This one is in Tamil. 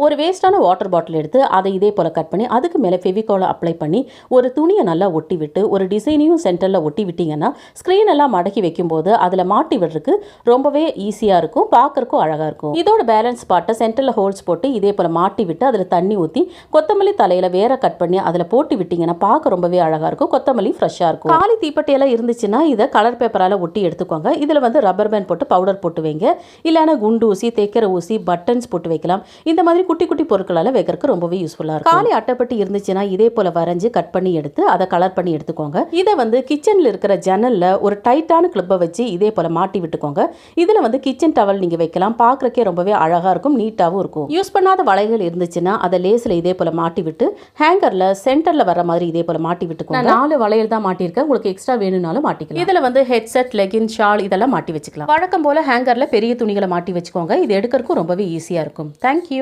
ஒரு வேஸ்ட்டான வாட்டர் பாட்டில் எடுத்து அதை இதே போல் கட் பண்ணி அதுக்கு மேலே ஃபெவிகாலை அப்ளை பண்ணி ஒரு துணியை நல்லா ஒட்டி விட்டு ஒரு டிசைனையும் சென்டரில் ஒட்டி விட்டிங்கன்னா ஸ்க்ரீன் எல்லாம் மடக்கி வைக்கும்போது அதில் மாட்டி விடுறதுக்கு ரொம்பவே ஈஸியாக இருக்கும், பார்க்கறக்கும் அழகாக இருக்கும். இதோட பேலன்ஸ் பார்ட்டை சென்டரில் ஹோல்ஸ் போட்டு இதே போல் மாட்டி விட்டு அதில் தண்ணி ஊற்றி கொத்தமல்லி தலையில் வேற கட் பண்ணி அதில் போட்டு விட்டிங்கன்னா பார்க்க ரொம்பவே அழகாக இருக்கும். கொத்தமல்லி ஃப்ரெஷ்ஷாக இருக்கும். காலி தீப்பெட்டியெல்லாம் இருந்துச்சுன்னா இதை கலர் பேப்பரால் ஒட்டி எடுத்துக்கோங்க. இதில் வந்து ரப்பர் பேண்ட் போட்டு பவுடர் போட்டு வைங்க. இல்லைன்னா குண்டு ஊசி, தேக்கிற ஊசி, பட்டன்ஸ் போட்டு வைக்கலாம். இந்த மாதிரி குட்டி குட்டி பொருட்களால் வைக்கிறதுக்கு ரொம்பவே யூஸ்ஃபுல்லாக இருக்கும். காலி அட்டைப்பட்டி இருந்துச்சுன்னா இதே போல் வரைஞ்சி கட் பண்ணி எடுத்து அதை கலர் பண்ணி எடுத்துக்கோங்க. இதை வந்து கிச்சனில் இருக்கிற ஜன்னலில் ஒரு டைட்டான கிளிப்பை வச்சு இதே போல் மாட்டி விட்டுக்கோங்க. இதில் வந்து கிச்சன் டவல் நீங்கள் வைக்கலாம். பார்க்குறக்கே ரொம்பவே அழகாக இருக்கும், நீட்டாகவும் இருக்கும். யூஸ் பண்ணாத வளையல் இருந்துச்சுன்னா அதை லேஸில் இதே போல் மாட்டி விட்டு ஹேங்கரில் சென்டரில் வர மாதிரி இதே போல் மாட்டி விட்டுக்கோங்க. 4 வளையல் தான் மாட்டியிருக்கேன், உங்களுக்கு எக்ஸ்ட்ரா வேணும்னாலும் மாட்டிக்கலாம். இதில் வந்து ஹெட்செட், லெகின், ஷால் இதெல்லாம் மாட்டி வச்சுக்கலாம். வழக்கம் போல் ஹேங்கரில் பெரிய துணிகளை மாட்டி வச்சுக்கோங்க. இது எடுக்கிறதுக்கும் ரொம்பவே ஈஸியாக இருக்கும். தேங்க்யூ.